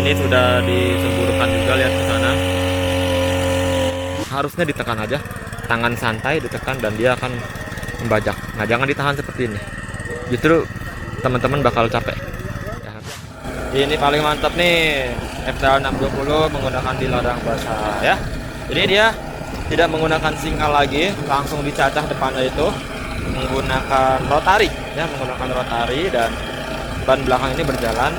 Ini sudah disemburukan juga, lihat ke sana. Harusnya ditekan aja, tangan santai ditekan dan dia akan membajak. Nah, jangan ditahan seperti ini. Justru teman-teman bakal capek. Ya. Ini paling mantap nih, FTL 620 menggunakan di ladang basah ya. Jadi dia tidak menggunakan singal lagi, langsung dicacah depannya itu menggunakan rotari ya, menggunakan rotari, dan ban belakang ini berjalan.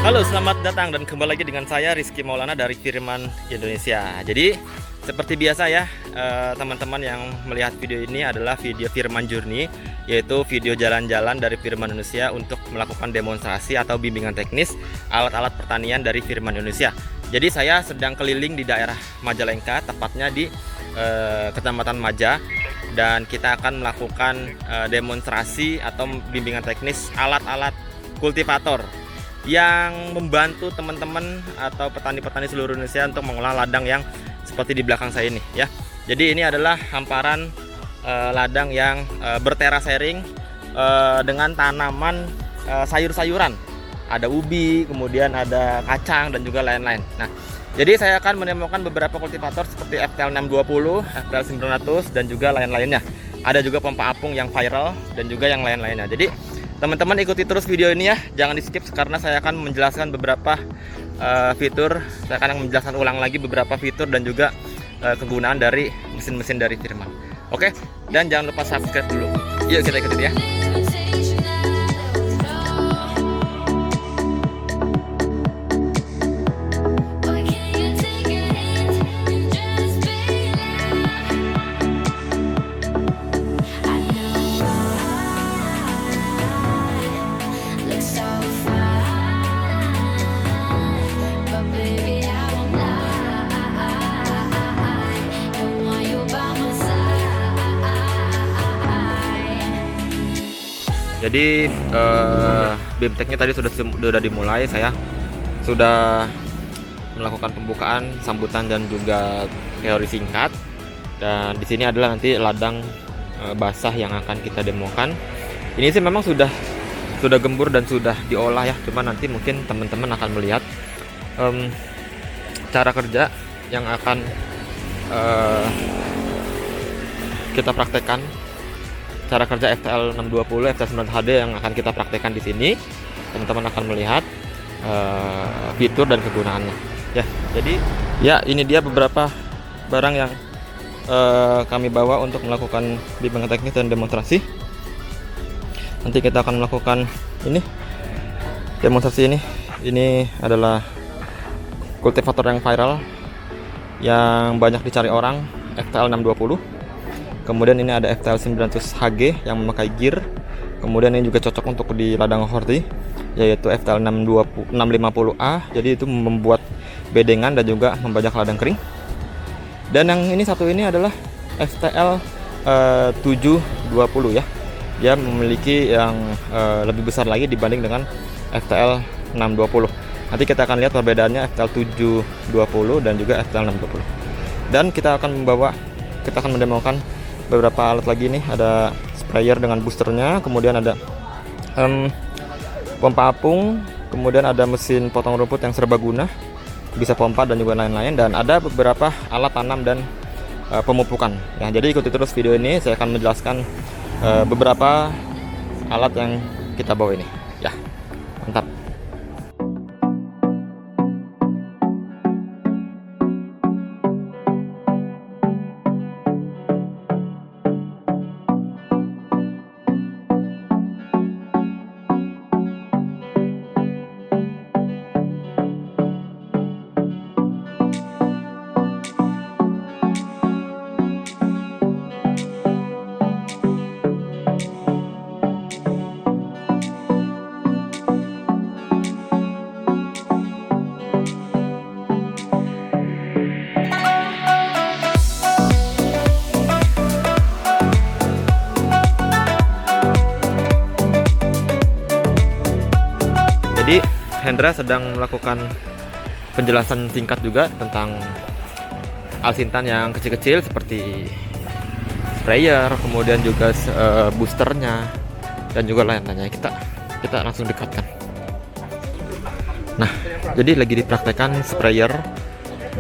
Halo, selamat datang dan kembali lagi dengan saya Rizky Maulana dari Firman Indonesia. Jadi seperti biasa ya, teman-teman yang melihat video ini adalah video Firman Journey, yaitu video jalan-jalan dari Firman Indonesia untuk melakukan demonstrasi atau bimbingan teknis alat-alat pertanian dari Firman Indonesia. Jadi saya sedang keliling di daerah Majalengka, tepatnya di Kecamatan Maja, dan kita akan melakukan demonstrasi atau bimbingan teknis alat-alat kultivator yang membantu teman-teman atau petani-petani seluruh Indonesia untuk mengolah ladang yang seperti di belakang saya ini ya. Jadi ini adalah hamparan ladang yang berterasering dengan tanaman sayur-sayuran. Ada ubi, kemudian ada kacang dan juga lain-lain. Nah, jadi saya akan menemukan beberapa kultivator seperti FTL 620, FTL 900 dan juga lain-lainnya. Ada juga pompa apung yang viral dan juga yang lain-lainnya. Jadi teman-teman ikuti terus video ini ya, jangan di skip karena saya akan menjelaskan beberapa fitur. Saya akan menjelaskan ulang lagi beberapa fitur dan juga kegunaan dari mesin-mesin dari Firman. Oke, dan jangan lupa subscribe dulu. Yuk kita ikutin ya. Jadi BIMTEK-nya tadi sudah dimulai, saya sudah melakukan pembukaan, sambutan dan juga teori singkat. Dan di sini adalah nanti ladang basah yang akan kita demokan. Ini sih memang sudah gembur dan sudah diolah ya, cuma nanti mungkin teman-teman akan melihat cara kerja yang akan kita praktekkan. Cara kerja FTL 620, FTL 900 HD yang akan kita praktekkan di sini. Teman-teman akan melihat fitur dan kegunaannya. Ya, jadi ya ini dia beberapa barang yang kami bawa untuk melakukan bimbingan teknis dan demonstrasi. Nanti kita akan melakukan ini demonstrasi ini. Ini adalah kultivator yang viral yang banyak dicari orang, FTL 620. Kemudian ini ada FTL 900 HG yang memakai gear. Kemudian ini juga cocok untuk di ladang horti, yaitu FTL 650A. Jadi itu membuat bedengan dan juga membajak ladang kering. Dan yang ini satu ini adalah FTL 720 ya. Dia memiliki yang lebih besar lagi dibanding dengan FTL 620. Nanti kita akan lihat perbedaannya FTL 720 dan juga FTL 620. Dan kita akan mendemokan beberapa alat lagi nih. Ada sprayer dengan boosternya, kemudian ada pompa apung, kemudian ada mesin potong rumput yang serbaguna, bisa pompa dan juga lain-lain, dan ada beberapa alat tanam dan pemupukan ya. Jadi ikuti terus video ini, saya akan menjelaskan beberapa alat yang kita bawa ini ya. Mantap. Jadi Hendra sedang melakukan penjelasan singkat juga tentang alsintan yang kecil-kecil seperti sprayer, kemudian juga boosternya dan juga lain-lainnya. Kita langsung dekatkan. Nah, jadi lagi dipraktekkan sprayer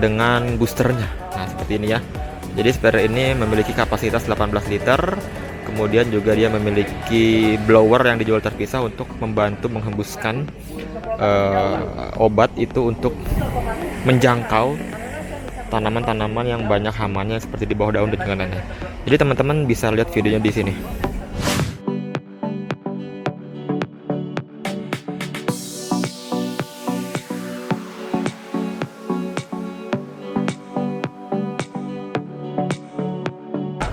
dengan boosternya. Nah, seperti ini ya. Jadi sprayer ini memiliki kapasitas 18 liter. Kemudian juga dia memiliki blower yang dijual terpisah untuk membantu menghembuskan obat itu untuk menjangkau tanaman-tanaman yang banyak hamanya seperti di bawah daun dan lain-lainnya. Jadi teman-teman bisa lihat videonya di sini.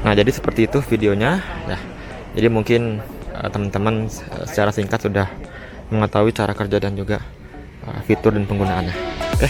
Nah, jadi seperti itu videonya ya. Jadi mungkin teman-teman secara singkat sudah mengetahui cara kerja dan juga fitur dan penggunaannya. Oke.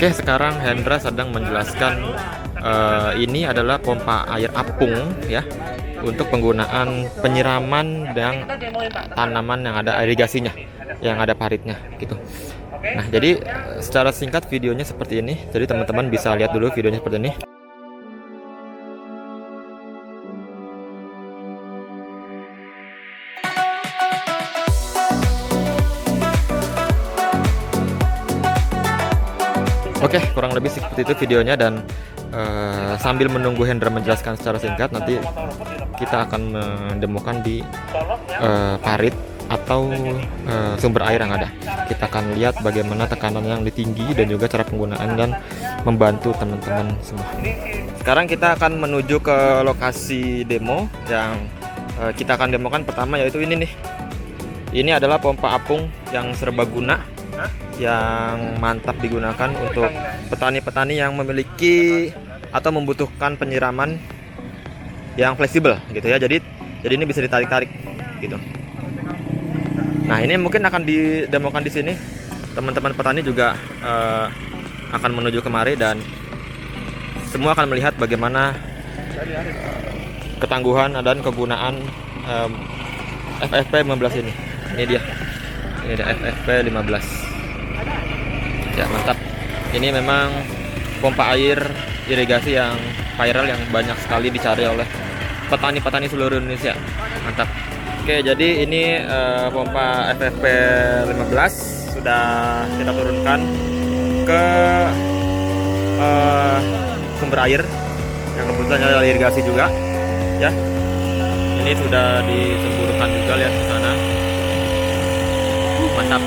Oke, sekarang Hendra sedang menjelaskan ini adalah pompa air apung ya, untuk penggunaan penyiraman dan tanaman yang ada irigasinya, yang ada paritnya gitu. Nah, jadi secara singkat videonya seperti ini. Jadi teman-teman bisa lihat dulu videonya seperti ini. Oke, kurang lebih seperti itu videonya, dan sambil menunggu Hendra menjelaskan secara singkat, nanti kita akan mendemokan di parit atau sumber air yang ada. Kita akan lihat bagaimana tekanan yang tinggi dan juga cara penggunaan dan membantu teman-teman semua. Sekarang kita akan menuju ke lokasi demo yang kita akan demokan pertama, yaitu ini nih. Ini adalah pompa apung yang serbaguna yang mantap digunakan untuk petani-petani yang memiliki atau membutuhkan penyiraman yang fleksibel gitu ya. Jadi ini bisa ditarik-tarik gitu. Nah, ini mungkin akan didemokan di sini. Teman-teman petani juga akan menuju kemari dan semua akan melihat bagaimana ketangguhan dan kegunaan FFP 15 ini. Ini dia FFP 15. Ya, mantap. Ini memang pompa air irigasi yang viral, yang banyak sekali dicari oleh petani-petani seluruh Indonesia. Mantap. Oke, jadi ini pompa FFP 15 sudah kita turunkan ke sumber air yang kebetulan ada irigasi juga ya. Ini sudah disemburkan juga, lihat ke sana. Mantap.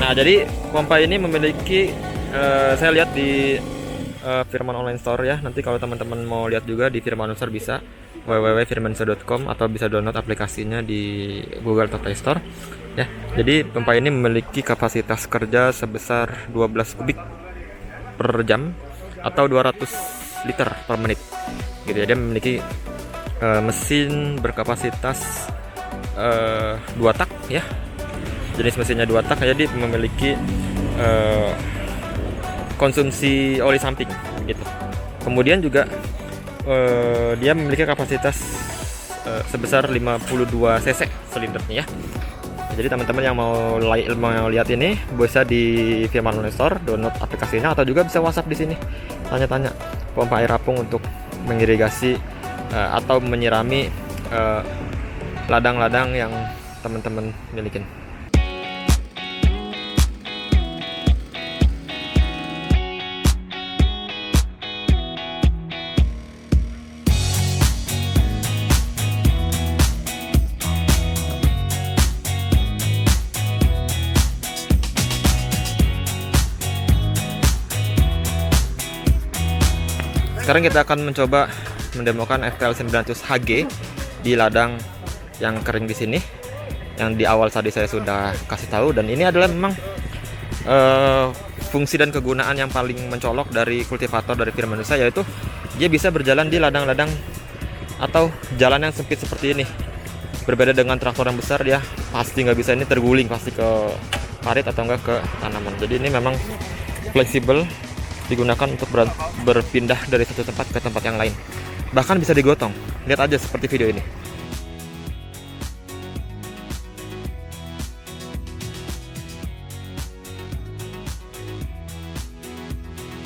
Nah, jadi pompa ini memiliki saya lihat di Firman Online Store ya. Nanti kalau teman-teman mau lihat juga di Firman Store bisa www.firmansa.com atau bisa download aplikasinya di Google atau Play Store ya. Jadi pompa ini memiliki kapasitas kerja sebesar 12 kubik per jam atau 200 liter per menit gitu ya. Dia memiliki mesin berkapasitas 2 tak ya. Jenis mesinnya 2 tak, jadi memiliki konsumsi oli samping gitu. Kemudian juga dia memiliki kapasitas sebesar 52 cc silindernya ya. Jadi teman-teman yang mau lihat ini bisa di Firman Online Store, download aplikasinya, atau juga bisa WhatsApp di sini. Tanya-tanya pompa air apung untuk mengirigasi atau menyirami ladang-ladang yang teman-teman milikin. Sekarang kita akan mencoba mendemokan FPL 900 HG di ladang yang kering di sini. yang di awal tadi saya sudah kasih tahu, dan ini adalah memang fungsi dan kegunaan yang paling mencolok dari kultivator dari Firman Indonesia, yaitu dia bisa berjalan di ladang-ladang atau jalan yang sempit seperti ini. Berbeda dengan traktor yang besar, dia pasti nggak bisa, ini terguling pasti ke parit atau enggak ke tanaman. Jadi ini memang fleksibel, digunakan untuk berpindah dari satu tempat ke tempat yang lain, bahkan bisa digotong. Lihat aja seperti video ini.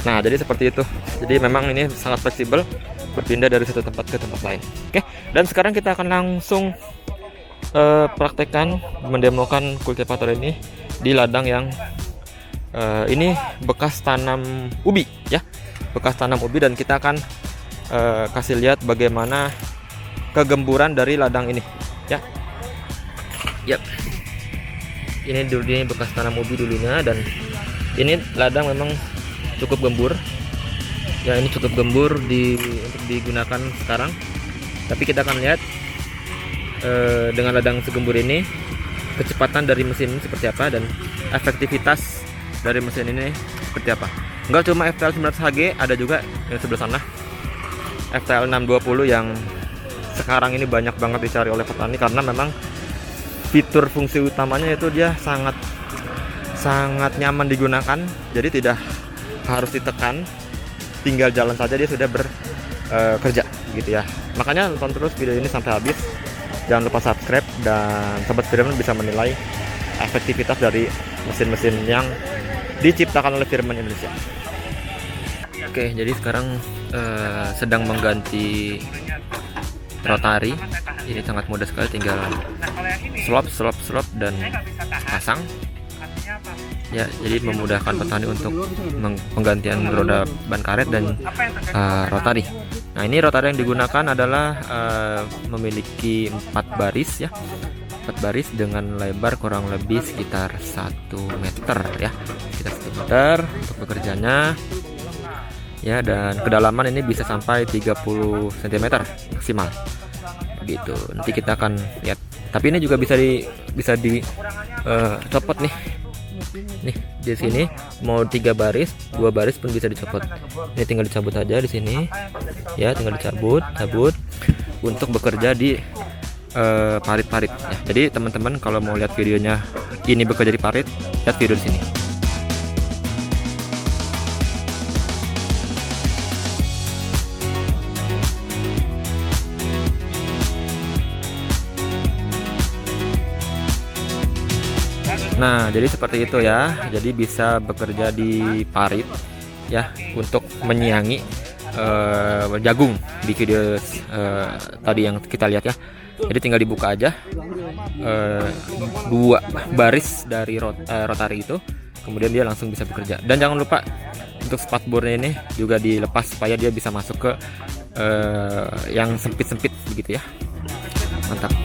Nah, jadi seperti itu. Jadi memang ini sangat fleksibel, berpindah dari satu tempat ke tempat lain. Oke, dan sekarang kita akan langsung praktekkan, mendemokan kultivator ini di ladang yang ini bekas tanam ubi ya, bekas tanam ubi, dan kita akan kasih lihat bagaimana kegemburan dari ladang ini ya. Yap. Ini dulu, ini bekas tanam ubi dulunya, dan ini ladang memang cukup gembur ya, ini cukup gembur untuk digunakan sekarang. Tapi kita akan lihat dengan ladang segembur ini kecepatan dari mesin ini seperti apa, dan efektivitas dari mesin ini seperti apa. Enggak cuma FTL 900 HG, ada juga yang sebelah sana FTL 620 yang sekarang ini banyak banget dicari oleh petani, karena memang fitur fungsi utamanya itu dia sangat nyaman digunakan. Jadi tidak harus ditekan, tinggal jalan saja dia sudah bekerja gitu ya. Makanya tonton terus video ini sampai habis, jangan lupa subscribe, dan sobat Firman bisa menilai efektivitas dari mesin-mesin yang diciptakan oleh Firman Indonesia. Oke, jadi sekarang sedang mengganti rotari. Ini sangat mudah sekali, tinggal slop dan pasang ya. Jadi memudahkan petani untuk penggantian roda ban karet dan rotari. Nah, ini rotari yang digunakan adalah memiliki 4 baris ya, 4 baris dengan lebar kurang lebih sekitar 1 meter ya, sekitar 1 meter untuk bekerjanya ya, dan kedalaman ini bisa sampai 30 cm maksimal begitu. Nanti kita akan lihat. Tapi ini juga bisa dicopot nih di sini, mau 3 baris, 2 baris pun bisa dicopot. Ini tinggal dicabut aja di sini ya, tinggal dicabut untuk bekerja di parit-parit ya. Jadi teman-teman kalau mau lihat videonya ini bekerja di parit, lihat video di sini. Nah, jadi seperti itu ya. Jadi bisa bekerja di parit ya, untuk menyiangi jagung di video tadi yang kita lihat ya. Jadi tinggal dibuka aja 2 baris dari rotari itu, kemudian dia langsung bisa bekerja. Dan jangan lupa untuk spatbornya ini juga dilepas supaya dia bisa masuk ke yang sempit-sempit begitu ya. Mantap.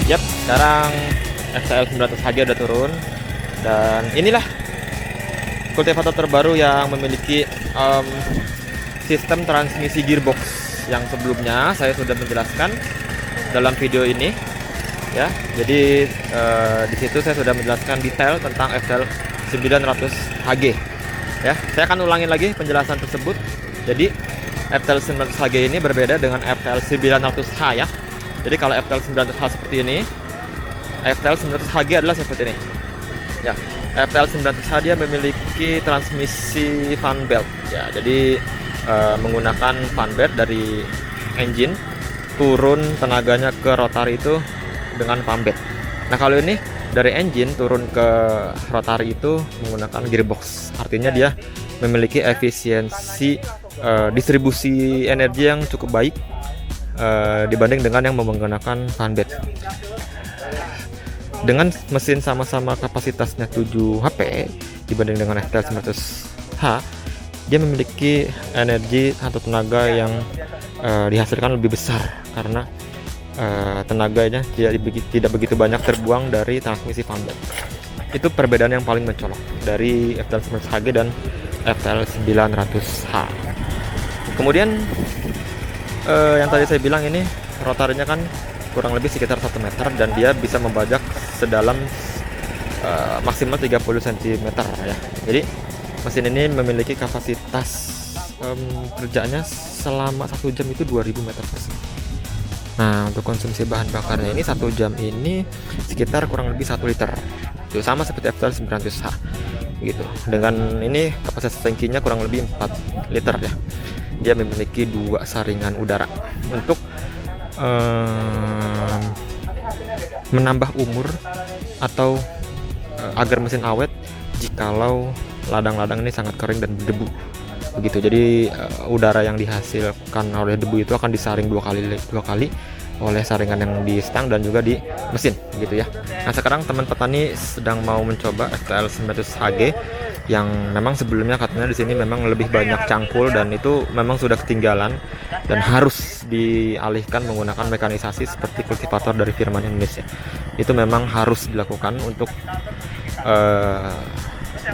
Yap, sekarang FTL 900 HG udah turun, dan inilah kultivator terbaru yang memiliki sistem transmisi gearbox yang sebelumnya saya sudah menjelaskan dalam video ini ya. Jadi di situ saya sudah menjelaskan detail tentang FTL 900 HG ya. Saya akan ulangin lagi penjelasan tersebut. Jadi FTL 900 HG ini berbeda dengan FTL 900H ya. Jadi kalau FTL 900H seperti ini, FTL 900HG adalah seperti ini ya. FTL 900H dia memiliki transmisi fan belt ya. Jadi menggunakan fan belt dari engine, turun tenaganya ke rotari itu dengan fan belt. Nah, kalau ini dari engine turun ke rotari itu menggunakan gearbox. Artinya dia memiliki efisiensi distribusi energi yang cukup baik dibanding dengan yang menggunakan fan belt. dengan mesin sama-sama kapasitasnya 7 HP dibanding dengan FTL 900H, dia memiliki energi atau tenaga yang dihasilkan lebih besar karena tenaganya tidak begitu banyak terbuang dari transmisi fan-blade. Itu perbedaan yang paling mencolok dari FTL 900HG dan FTL 900H. Kemudian yang tadi saya bilang ini rotarnya kan kurang lebih sekitar 1 meter dan dia bisa membajak sedalam maksimal 30 cm ya. Jadi mesin ini memiliki kapasitas kerjanya selama 1 jam itu 2000 meter persegi. Nah, untuk konsumsi bahan bakarnya ini 1 jam ini sekitar kurang lebih 1 liter. Itu sama seperti FTL 900H gitu. Dengan ini kapasitas tangkinya kurang lebih 4 liter ya. Dia memiliki 2 saringan udara untuk menambah umur atau agar mesin awet jikalau ladang-ladang ini sangat kering dan berdebu begitu. Jadi udara yang dihasilkan oleh debu itu akan disaring dua kali oleh saringan yang di stang dan juga di mesin gitu ya. Nah, sekarang teman petani sedang mau mencoba FTL 900HG yang memang sebelumnya katanya di sini memang lebih banyak cangkul dan itu memang sudah ketinggalan dan harus dialihkan menggunakan mekanisasi seperti kultivator dari Firman Indonesia. Itu memang harus dilakukan untuk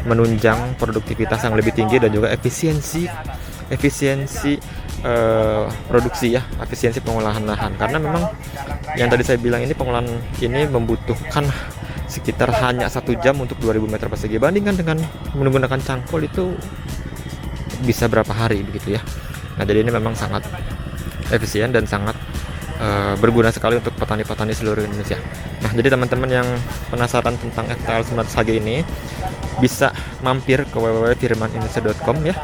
menunjang produktivitas yang lebih tinggi dan juga efisiensi produksi ya, efisiensi pengolahan lahan. Karena memang yang tadi saya bilang ini pengolahan ini membutuhkan sekitar hanya 1 jam untuk 2000 meter persegi. Bandingkan dengan menggunakan cangkul itu bisa berapa hari begitu ya. Nah, jadi ini memang sangat efisien dan sangat berguna sekali untuk petani-petani seluruh Indonesia. Nah, jadi teman-teman yang penasaran tentang FTL 900HG ini bisa mampir ke www.firmanindonesia.com ya,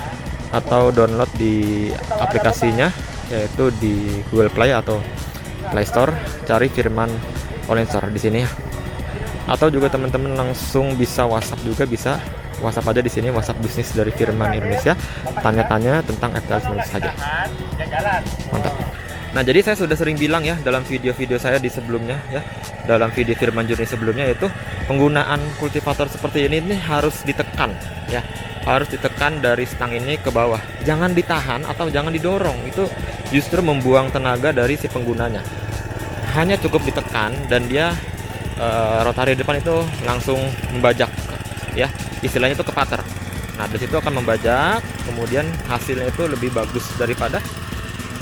atau download di aplikasinya yaitu di Google Play atau Play Store, cari Firman Online Store di sini ya. Atau juga teman-teman langsung bisa WhatsApp juga, bisa WhatsApp aja di sini, WhatsApp bisnis dari Firman Indonesia, tanya-tanya tentang FTL 900HG. Mantap. Nah, jadi saya sudah sering bilang ya dalam video-video saya di sebelumnya ya, dalam video Firman Journey sebelumnya, yaitu penggunaan kultivator seperti ini harus ditekan ya, harus ditekan dari stang ini ke bawah, jangan ditahan atau jangan didorong. Itu justru membuang tenaga dari si penggunanya. Hanya cukup ditekan dan dia rotari depan itu langsung membajak ya, istilahnya itu kepater. Nah, dari situ akan membajak, kemudian hasilnya itu lebih bagus daripada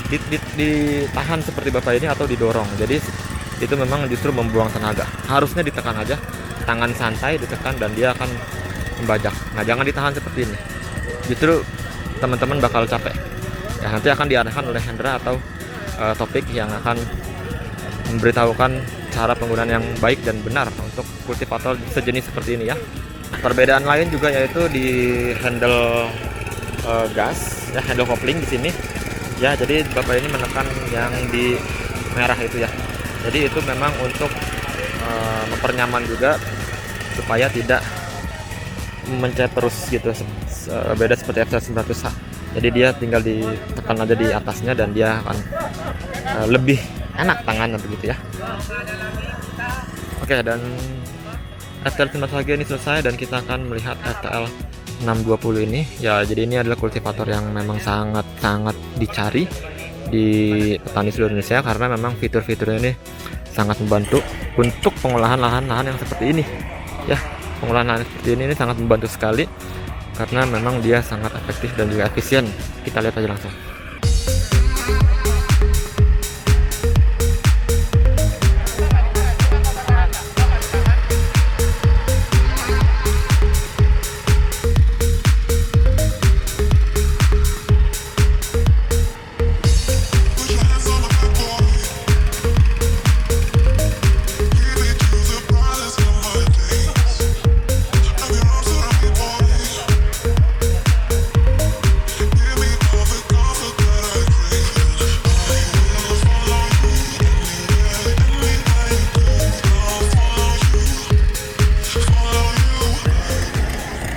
ditahan seperti bapak ini atau didorong. Jadi itu memang justru membuang tenaga. Harusnya ditekan aja, tangan santai ditekan dan dia akan membajak. Nah, jangan ditahan seperti ini, justru teman-teman bakal capek ya. Nanti akan diarahkan oleh Hendra atau topik yang akan memberitahukan cara penggunaan yang baik dan benar untuk kultivator sejenis seperti ini ya. Perbedaan lain juga yaitu di handle gas ya, handle kopling di sini ya. Jadi bapak ini menekan yang di merah itu ya. Jadi itu memang untuk mempernyaman juga supaya tidak mencet terus gitu, beda seperti FTL 900H. Jadi dia tinggal ditekan aja di atasnya dan dia akan lebih enak tangannya begitu ya. Oke, dan FTL 900HG ini selesai dan kita akan melihat FTL 620 ini ya. Jadi ini adalah kultivator yang memang sangat dicari di petani seluruh Indonesia karena memang fitur-fiturnya ini sangat membantu untuk pengolahan lahan-lahan yang seperti ini ya. Pengolahan lahan seperti ini sangat membantu sekali karena memang dia sangat efektif dan juga efisien. Kita lihat aja langsung.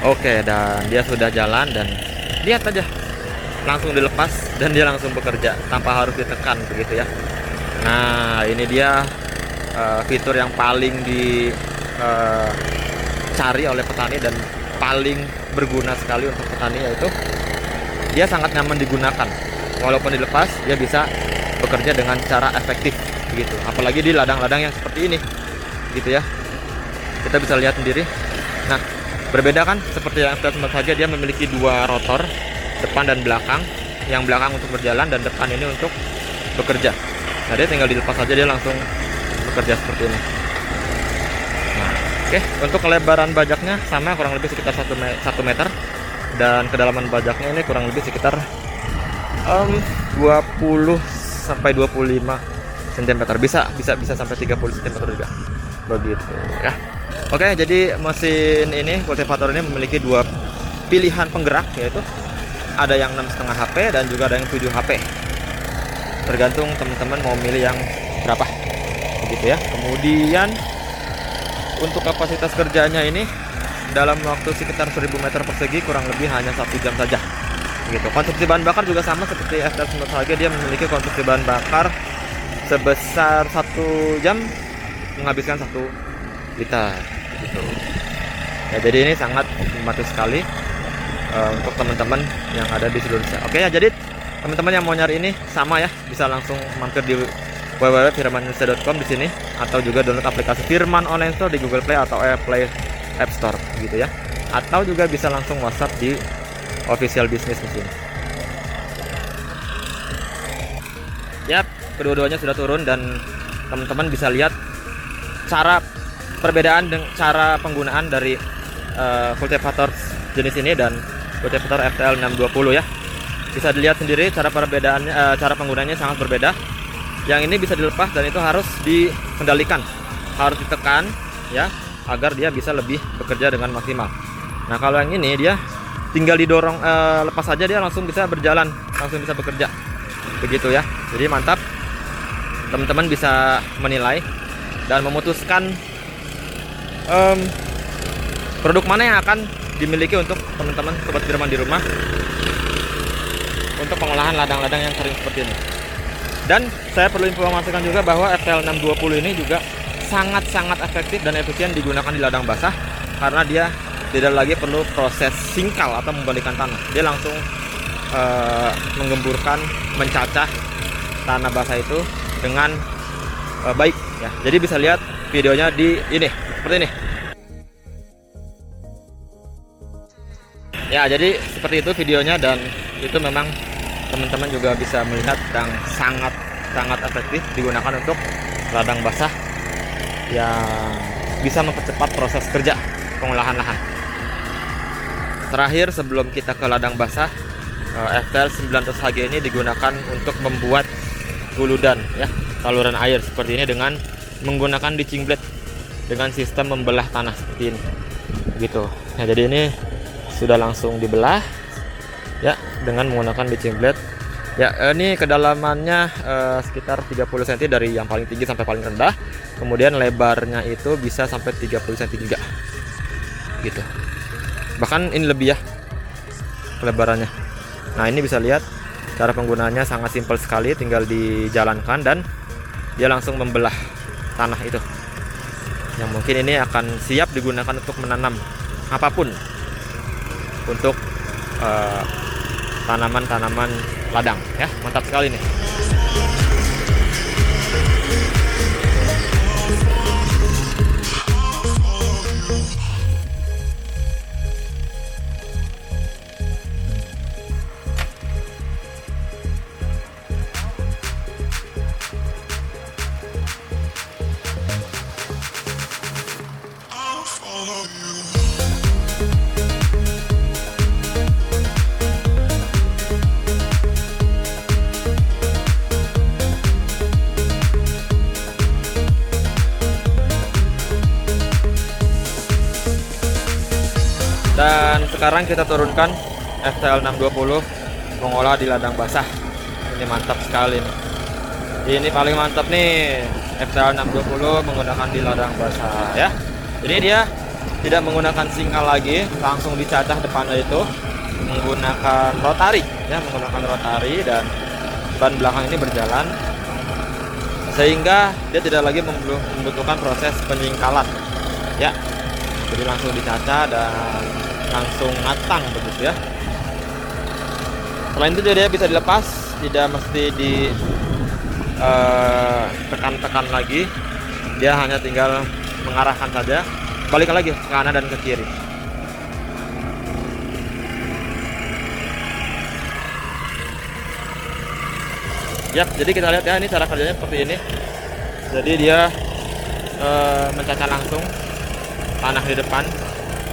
Oke, dan dia sudah jalan dan lihat aja, langsung dilepas dan dia langsung bekerja tanpa harus ditekan begitu ya. Nah, ini dia fitur yang paling cari oleh petani dan paling berguna sekali untuk petani, yaitu dia sangat nyaman digunakan. Walaupun dilepas, dia bisa bekerja dengan cara efektif gitu. Apalagi di ladang-ladang yang seperti ini gitu ya. Kita bisa lihat sendiri. Nah, berbeda kan, seperti yang FTL Smart saja dia memiliki dua rotor, depan dan belakang. Yang belakang untuk berjalan dan depan ini untuk bekerja. Nah, dia tinggal dilepas saja, dia langsung bekerja seperti ini. Nah, oke, untuk kelebaran bajaknya sama, kurang lebih sekitar 1 meter, dan kedalaman bajaknya ini kurang lebih sekitar 20 sampai 25 cm, bisa sampai 30 cm juga, begitu ya. Oke, jadi mesin ini, kultivator ini memiliki dua pilihan penggerak, yaitu ada yang 6,5 HP dan juga ada yang 7 HP, tergantung teman-teman mau milih yang berapa, begitu ya. Kemudian untuk kapasitas kerjanya ini dalam waktu sekitar 1000 meter persegi kurang lebih hanya 1 jam saja gitu. Konsumsi bahan bakar juga sama seperti FTL Smart saja, dia memiliki konsumsi bahan bakar sebesar 1 jam menghabiskan 1 liter gitu. Ya, jadi ini sangat membantu sekali untuk teman-teman yang ada di seluruh Indonesia. Oke ya, jadi teman-teman yang mau nyari ini sama ya, bisa langsung mampir di www.firmanindonesia.com di sini, atau juga download aplikasi Firman Online Store di Google Play atau App Store gitu ya. Atau juga bisa langsung WhatsApp di official business di sini. Yap, kedua-duanya sudah turun dan teman-teman bisa lihat cara perbedaan dengan cara penggunaan dari kultivator jenis ini dan kultivator FTL 620 ya. Bisa dilihat sendiri cara perbedaannya, cara penggunaannya sangat berbeda. Yang ini bisa dilepas dan itu harus dikendalikan, harus ditekan ya, agar dia bisa lebih bekerja dengan maksimal. Nah, kalau yang ini dia tinggal didorong, lepas saja dia langsung bisa berjalan, langsung bisa bekerja, begitu ya. Jadi mantap, teman-teman bisa menilai dan memutuskan produk mana yang akan dimiliki untuk teman-teman sobat Firman di rumah untuk pengolahan ladang-ladang yang kering seperti ini. Dan saya perlu informasikan juga bahwa FTL 620 ini juga sangat-sangat efektif dan efisien digunakan di ladang basah, karena dia tidak lagi perlu proses singkal atau membalikan tanah. Dia langsung menggemburkan, mencacah tanah basah itu dengan baik ya. Jadi bisa lihat videonya di ini, seperti ini. Ya, jadi seperti itu videonya, dan itu memang teman-teman juga bisa melihat yang sangat efektif digunakan untuk ladang basah yang bisa mempercepat proses kerja pengolahan lahan. Terakhir, sebelum kita ke ladang basah, FTL 900HG ini digunakan untuk membuat guludan ya, saluran air seperti ini dengan menggunakan ditching blade dengan sistem membelah tanah seperti ini gitu. Nah, jadi ini sudah langsung dibelah ya dengan menggunakan ditching blade ya. Ini kedalamannya sekitar 30 cm dari yang paling tinggi sampai paling rendah, kemudian lebarnya itu bisa sampai 30 cm juga gitu, bahkan ini lebih ya lebarannya. Nah, ini bisa lihat cara penggunaannya sangat simpel sekali, tinggal dijalankan dan dia langsung membelah tanah itu yang mungkin ini akan siap digunakan untuk menanam apapun, untuk tanaman-tanaman ladang ya. Mantap sekali nih. Dan sekarang kita turunkan FTL 620 mengolah di ladang basah. Ini mantap sekali nih. Ini paling mantap nih, FTL 620 menggunakan di ladang basah ya. Jadi dia tidak menggunakan singkal lagi, langsung dicacah depannya itu menggunakan rotari ya, menggunakan rotari, dan ban belakang ini berjalan sehingga dia tidak lagi membutuhkan proses penyingkalan ya. Jadi langsung dicaca dan langsung matang begitu ya. Selain itu dia bisa dilepas, tidak mesti di tekan-tekan lagi. Dia hanya tinggal mengarahkan saja, balik lagi ke kanan dan ke kiri. Yap, jadi kita lihat ya, ini cara kerjanya seperti ini. Jadi dia mencaca langsung tanah di depan,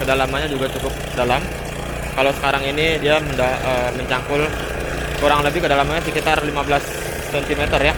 kedalamannya juga cukup dalam. Kalau sekarang ini dia mencangkul kurang lebih kedalamannya sekitar 15 cm ya.